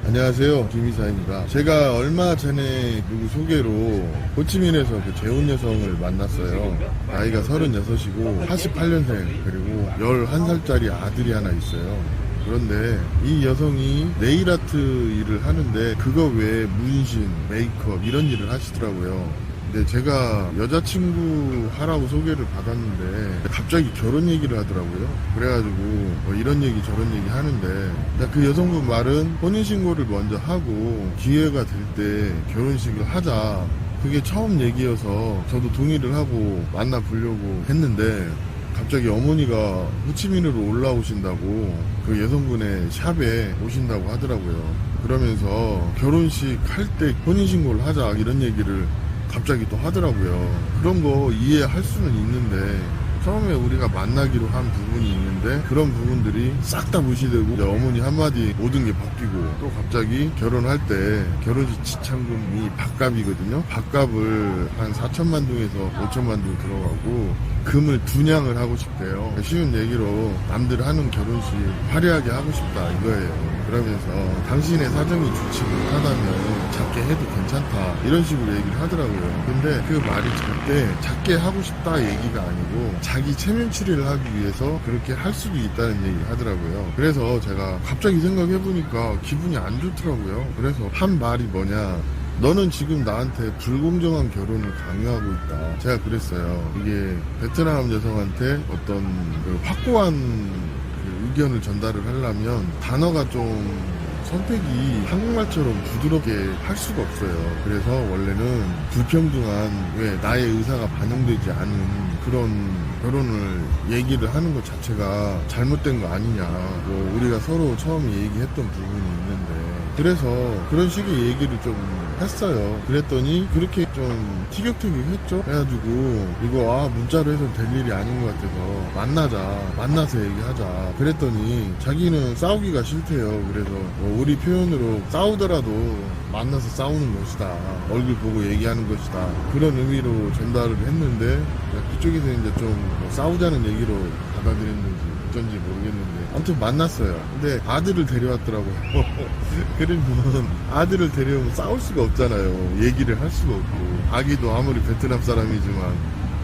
안녕하세요, 김이사입니다. 제가 얼마 전에 누구 소개로 호치민에서 그 재혼 여성을 만났어요. 나이가 36이고 88년생, 그리고 11살짜리 아들이 하나 있어요. 그런데 이 여성이 네일아트 일을 하는데 그거 외에 문신, 메이크업 이런 일을 하시더라고요. 근데 제가 여자친구 하라고 소개를 받았는데 갑자기 결혼 얘기를 하더라고요. 그래가지고 뭐 이런 얘기 저런 얘기 하는데 그 여성분 말은 혼인신고를 먼저 하고 기회가 될 때 결혼식을 하자, 그게 처음 얘기여서 저도 동의를 하고 만나보려고 했는데 갑자기 어머니가 호치민으로 올라오신다고 그 여성분의 샵에 오신다고 하더라고요. 그러면서 결혼식 할 때 혼인신고를 하자 이런 얘기를 갑자기 또 하더라고요. 그런 거 이해할 수는 있는데 처음에 우리가 만나기로 한 부분이 있는데 그런 부분들이 싹 다 무시되고 이제 어머니 한마디 모든 게 바뀌고 또 갑자기 결혼할 때 결혼식 지참금이 밥값이거든요. 밥값을 한 4천만 동에서 5천만 동 들어가고 금을 분양을 하고 싶대요. 쉬운 얘기로 남들 하는 결혼식 화려하게 하고 싶다 이거예요. 그러면서 당신의 사정이 좋지 못하다면 작게 해도 괜찮다 이런 식으로 얘기를 하더라고요. 근데 그 말이 절대 작게 하고 싶다 얘기가 아니고 자기 체면 추리를 하기 위해서 그렇게 할 수도 있다는 얘기를 하더라고요. 그래서 제가 갑자기 생각해보니까 기분이 안 좋더라고요. 그래서 한 말이 뭐냐, 너는 지금 나한테 불공정한 결혼을 강요하고 있다. 제가 그랬어요. 이게 베트남 여성한테 어떤 그 확고한 그 의견을 전달을 하려면 단어가 좀 선택이 한국말처럼 부드럽게 할 수가 없어요. 그래서 원래는 불평등한, 왜 나의 의사가 반영되지 않은 그런 결혼을 얘기를 하는 것 자체가 잘못된 거 아니냐, 뭐 우리가 서로 처음에 얘기했던 부분이 있는데, 그래서 그런 식의 얘기를 좀 했어요. 그랬더니 그렇게 좀 티격태격했죠. 그래가지고 이거 문자로 해서 될 일이 아닌 것 같아서 만나서 얘기하자. 그랬더니 자기는 싸우기가 싫대요. 그래서 우리 표현으로 싸우더라도 만나서 싸우는 것이다, 얼굴 보고 얘기하는 것이다, 그런 의미로 전달을 했는데 그쪽에서 이제 좀 싸우자는 얘기로 받아들였는지 어쩐지 모르겠는데 아무튼 만났어요. 근데 아들을 데려왔더라고요. 그러면 아들을 데려오면 싸울 수가 없잖아요. 얘기를 할 수가 없고, 아기도 아무리 베트남 사람이지만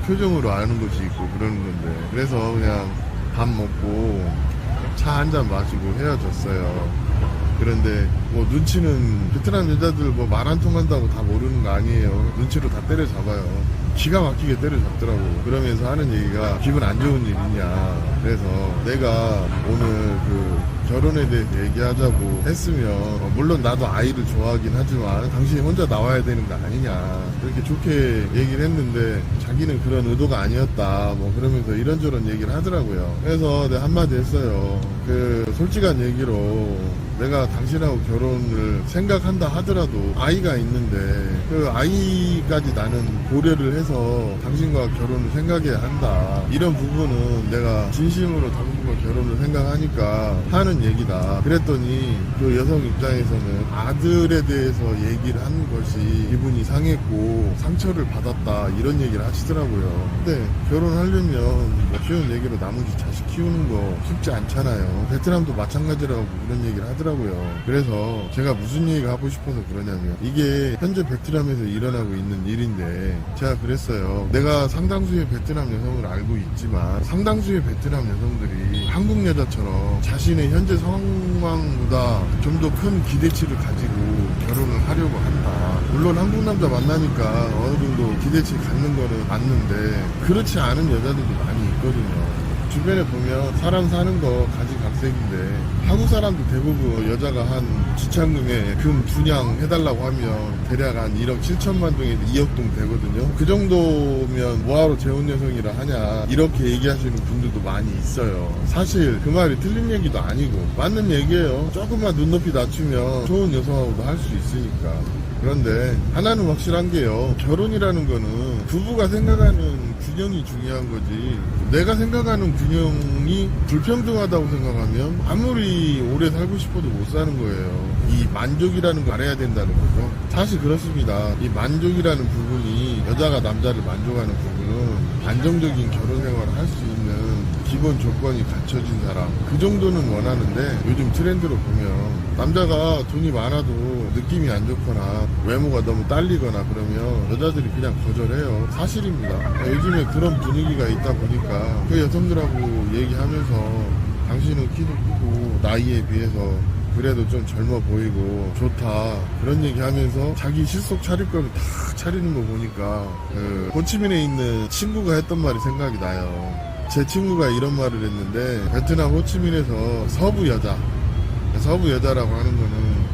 표정으로 아는 것이 있고 그러는 건데, 그래서 그냥 밥 먹고 차 한잔 마시고 헤어졌어요. 그런데 뭐 눈치는 베트남 여자들 뭐 말 안 통한다고 다 모르는 거 아니에요. 눈치로 다 때려잡아요. 기가 막히게 때려잡더라고. 그러면서 하는 얘기가 기분 안 좋은 일이냐. 그래서 내가 오늘 그 결혼에 대해서 얘기하자고 했으면 물론 나도 아이를 좋아하긴 하지만 당신이 혼자 나와야 되는 거 아니냐, 그렇게 좋게 얘기를 했는데 자기는 그런 의도가 아니었다 뭐 그러면서 이런저런 얘기를 하더라고요. 그래서 내가 한마디 했어요. 그 솔직한 얘기로 내가 당신하고 결혼을 생각한다 하더라도 아이가 있는데 그 아이까지 나는 고려를 해서 당신과 결혼을 생각해야 한다, 이런 부분은 내가 진심으로 당신과 결혼을 생각하니까 하는 얘기다. 그랬더니 그 여성 입장에서는 아들에 대해서 얘기를 한 것이 기분이 상했고 상처를 받았다 이런 얘기를 하시더라고요. 근데 결혼하려면 뭐 쉬운 얘기로 나머지 자식 키우는 거 쉽지 않잖아요. 베트남도 마찬가지라고 그런 얘기를 하더라고요. 그래서 제가 무슨 얘기가 하고 싶어서 그러냐면 이게 현재 베트남에서 일어나고 있는 일인데 제가 그랬어요. 내가 상당수의 베트남 여성을 알고 있지만 상당수의 베트남 여성들이 한국 여자처럼 자신의 현재 상황보다 좀 더 큰 기대치를 가지고 결혼을 하려고 한다. 물론 한국 남자 만나니까 어느 정도 기대치 갖는 거는 맞는데 그렇지 않은 여자들도 많이 있거든요. 주변에 보면 사람 사는 거 가지각색인데 한국 사람도 대부분 여자가 한 지참금에 금 분양해달라고 하면 대략 한 1억 7천만 동에서 2억 동 되거든요. 그 정도면 뭐하러 재혼 여성이라 하냐 이렇게 얘기하시는 분들도 많이 있어요. 사실 그 말이 틀린 얘기도 아니고 맞는 얘기예요. 조금만 눈높이 낮추면 좋은 여성하고도 할 수 있으니까. 그런데 하나는 확실한 게요, 결혼이라는 거는 부부가 생각하는 균형이 중요한 거지 내가 생각하는 균형이 불평등하다고 생각하면 아무리 오래 살고 싶어도 못 사는 거예요. 이 만족이라는 걸 알아야 된다는 거죠. 사실 그렇습니다. 이 만족이라는 부분이 여자가 남자를 만족하는 부분은 안정적인 결혼 생활을 할 수 있는 기본 조건이 갖춰진 사람 그 정도는 원하는데 요즘 트렌드로 보면 남자가 돈이 많아도 느낌이 안 좋거나 외모가 너무 딸리거나 그러면 여자들이 그냥 거절해요. 사실입니다. 요즘에 그런 분위기가 있다 보니까 그 여성들하고 얘기하면서 당신은 키도 크고 나이에 비해서 그래도 좀 젊어 보이고 좋다 그런 얘기 하면서 자기 실속 차릴 거를 다 차리는 거 보니까 그 호치민에 있는 친구가 했던 말이 생각이 나요. 제 친구가 이런 말을 했는데 베트남 호치민에서 서부 여자라고 하는 거는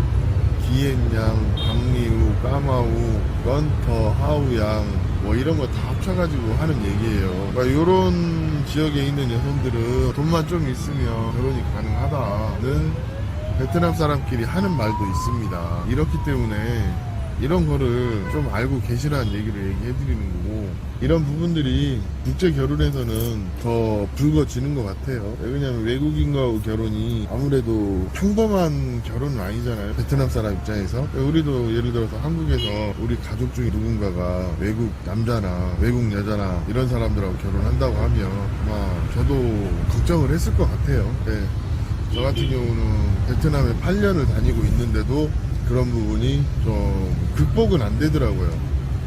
기엔양, 박리우, 까마우, 런터, 하우양 뭐 이런 거 다 합쳐가지고 하는 얘기예요. 그러니까 이런 지역에 있는 여성들은 돈만 좀 있으면 결혼이 가능하다는 베트남 사람끼리 하는 말도 있습니다. 이렇기 때문에 이런 거를 좀 알고 계시라는 얘기를 얘기해드리는 거고 이런 부분들이 국제 결혼에서는 더 불거지는 것 같아요. 왜냐면 외국인과 결혼이 아무래도 평범한 결혼은 아니잖아요. 베트남 사람 입장에서. 우리도 예를 들어서 한국에서 우리 가족 중에 누군가가 외국 남자나 외국 여자나 이런 사람들하고 결혼한다고 하면 아마 저도 걱정을 했을 것 같아요. 네. 저 같은 경우는 베트남에 8년을 다니고 있는데도 그런 부분이 좀 극복은 안 되더라고요.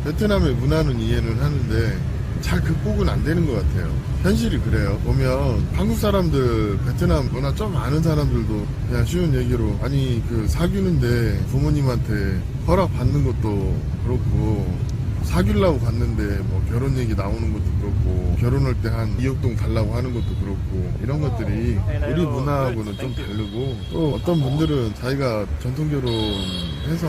베트남의 문화는 이해는 하는데 잘 극복은 안 되는 것 같아요. 현실이 그래요. 보면 한국 사람들 베트남 문화 좀 아는 사람들도 그냥 쉬운 얘기로 아니 그 사귀는데 부모님한테 허락 받는 것도 그렇고 사귀려고 갔는데 뭐 결혼 얘기 나오는 것도 그렇고 결혼할 때 한 2억 동 달라고 하는 것도 그렇고 이런 것들이 우리 문화하고는 좀 다르고 또 어떤 분들은 자기가 전통 결혼해서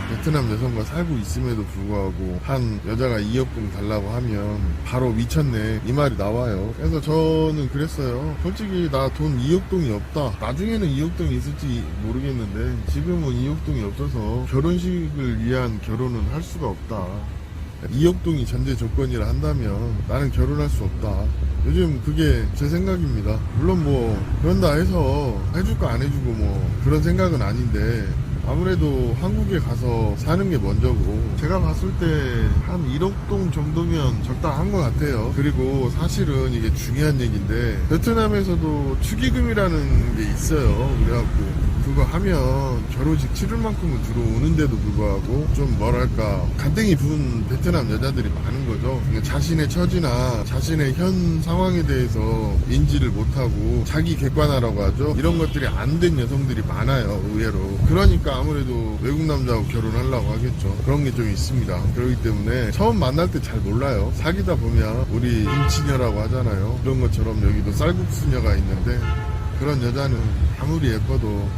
베트남 여성과 살고 있음에도 불구하고 한 여자가 2억 동 달라고 하면 바로 미쳤네 이 말이 나와요. 그래서 저는 그랬어요. 솔직히 나 돈 2억 동이 없다. 나중에는 2억 동이 있을지 모르겠는데 지금은 2억 동이 없어서 결혼식을 위한 결혼은 할 수가 없다. 2억 동이 전제 조건이라 한다면 나는 결혼할 수 없다. 요즘 그게 제 생각입니다. 물론 뭐 그런다 해서 해줄까 안 해주고 뭐 그런 생각은 아닌데 아무래도 한국에 가서 사는 게 먼저고 제가 봤을 때 한 1억 동 정도면 적당한 것 같아요. 그리고 사실은 이게 중요한 얘기인데 베트남에서도 축의금이라는 게 있어요. 그래갖고 그거 하면 결혼식 치를 만큼은 들어오는데도 불구하고 좀 뭐랄까 간땡이 부은 베트남 여자들이 많은 거죠. 자신의 처지나 자신의 현 상황에 대해서 인지를 못하고 자기 객관화라고 하죠. 이런 것들이 안 된 여성들이 많아요. 의외로. 그러니까 아무래도 외국 남자하고 결혼하려고 하겠죠. 그런 게 좀 있습니다. 그렇기 때문에 처음 만날 때 잘 몰라요. 사귀다 보면 우리 임치녀라고 하잖아요. 그런 것처럼 여기도 쌀국수녀가 있는데 그런 여자는 아무리 예뻐도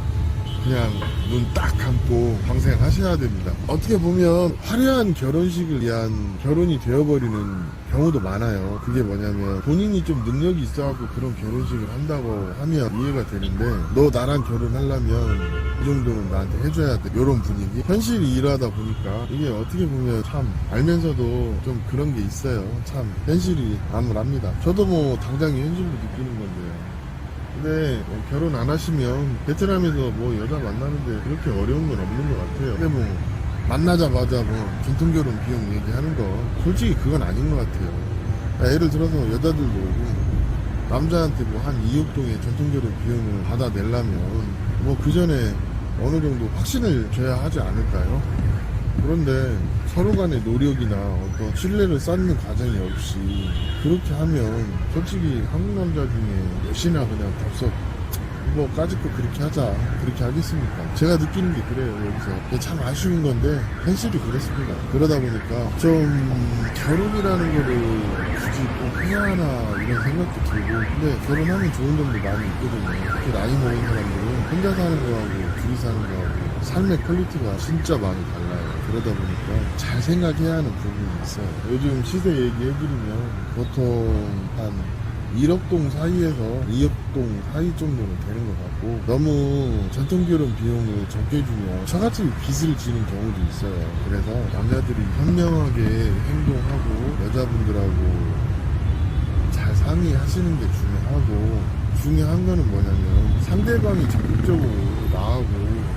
그냥 눈 딱 감고 평생 하셔야 됩니다. 어떻게 보면 화려한 결혼식을 위한 결혼이 되어버리는 경우도 많아요. 그게 뭐냐면 본인이 좀 능력이 있어갖고 그런 결혼식을 한다고 하면 이해가 되는데 너 나랑 결혼하려면 이 정도는 나한테 해줘야 돼. 이런 분위기. 현실이 일하다 보니까 이게 어떻게 보면 참 알면서도 좀 그런 게 있어요. 참 현실이 암울합니다. 저도 뭐 당장 현실로 느끼는 건데요. 근데 결혼 안 하시면 베트남에서 뭐 여자 만나는데 그렇게 어려운 건 없는 것 같아요. 근데 뭐 만나자마자 뭐 전통결혼 비용 얘기하는 거 솔직히 그건 아닌 것 같아요. 예를 들어서 여자들도 오고 남자한테 뭐 한 2억 동의 전통결혼 비용을 받아내려면 뭐 그 전에 어느 정도 확신을 줘야 하지 않을까요? 그런데 서로 간의 노력이나 어떤 신뢰를 쌓는 과정이 없이 그렇게 하면 솔직히 한국 남자 중에 몇이나 그냥 덥석 뭐 까짓 거 그렇게 하자 그렇게 하겠습니까? 제가 느끼는 게 그래요. 여기서 참 아쉬운 건데 현실이 그렇습니다. 그러다 보니까 좀 결혼이라는 거를 굳이 꼭 해야 하나 이런 생각도 들고 근데 결혼하면 좋은 점도 많이 있거든요. 특히 나이 먹은 사람들은 혼자 사는 거하고 둘이 사는 거하고 삶의 퀄리티가 진짜 많이 달라요. 그러다 보니까 잘 생각해야 하는 부분이 있어요. 요즘 시세 얘기해드리면 보통 한 1억 동 사이에서 2억 동 사이 정도는 되는 것 같고 너무 전통결혼 비용을 적게 주면 저같이 빚을 지는 경우도 있어요. 그래서 남자들이 현명하게 행동하고 여자분들하고 잘 상의하시는 게 중요하고 중요한 거는 뭐냐면 상대방이 적극적으로 나하고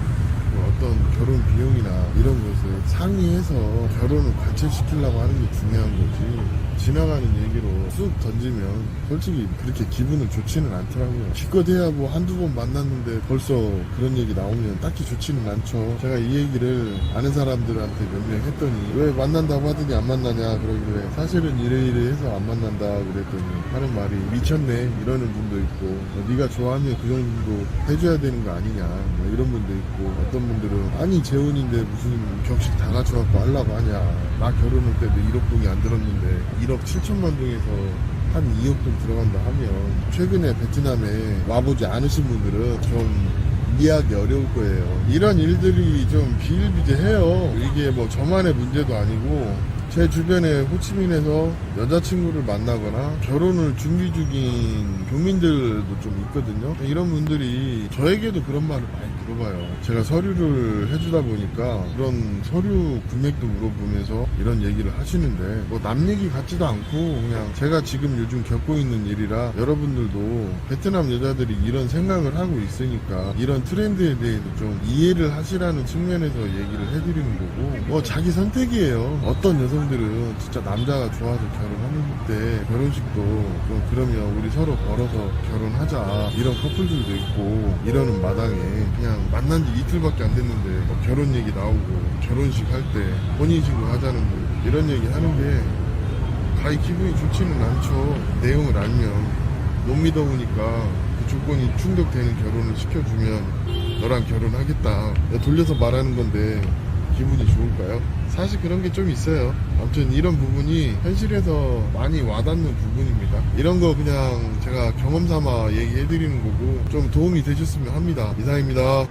어떤 결혼 비용이나 이런 것을 상의해서 결혼을 관철시키려고 하는 게 중요한 거지 지나가는 얘기로 쑥 던지면 솔직히 그렇게 기분은 좋지는 않더라고요. 기껏 해야 뭐 한두 번 만났는데 벌써 그런 얘기 나오면 딱히 좋지는 않죠. 제가 이 얘기를 아는 사람들한테 몇 명 했더니 왜 만난다고 하더니 안 만나냐 그러길래 사실은 이래 해서 안 만난다 그랬더니 하는 말이 미쳤네 이러는 분도 있고 네가 좋아하면 그 정도 해줘야 되는 거 아니냐 뭐 이런 분도 있고 어떤 분들은 아니 재혼인데 무슨 격식 다 갖춰갖고 하려고 하냐 나 결혼할 때도 1억 동이 안 들었는데 1억 7천만 동에서 한 2억 돈 들어간다 하면 최근에 베트남에 와보지 않으신 분들은 좀 이해하기 어려울 거예요. 이런 일들이 좀 비일비재해요. 이게 뭐 저만의 문제도 아니고 제 주변에 호치민에서 여자친구를 만나거나 결혼을 준비 중인 교민들도 좀 있거든요. 이런 분들이 저에게도 그런 말을 많이 물어봐요. 제가 서류를 해주다 보니까 그런 서류 금액도 물어보면서 이런 얘기를 하시는데 뭐 남 얘기 같지도 않고 그냥 제가 지금 요즘 겪고 있는 일이라 여러분들도 베트남 여자들이 이런 생각을 하고 있으니까 이런 트렌드에 대해서 좀 이해를 하시라는 측면에서 얘기를 해드리는 거고 뭐 자기 선택이에요. 어떤 여성들은 진짜 남자가 좋아서 결혼하는 때 결혼식도 좀 그러면 우리 서로 걸어서 결혼하자 이런 커플들도 있고 이러는 마당에 그냥 만난 지 이틀밖에 안 됐는데 뭐 결혼 얘기 나오고 결혼식 할 때 혼인신고 하자는 분 이런 얘기 하는 게 가히 기분이 좋지는 않죠. 내용을 알면 못 믿어보니까 그 조건이 충족되는 결혼을 시켜주면 너랑 결혼하겠다 돌려서 말하는 건데 기분이 좋을까요? 사실 그런 게 좀 있어요. 아무튼 이런 부분이 현실에서 많이 와닿는 부분입니다. 이런 거 그냥 제가 경험 삼아 얘기해드리는 거고 좀 도움이 되셨으면 합니다. 이상입니다.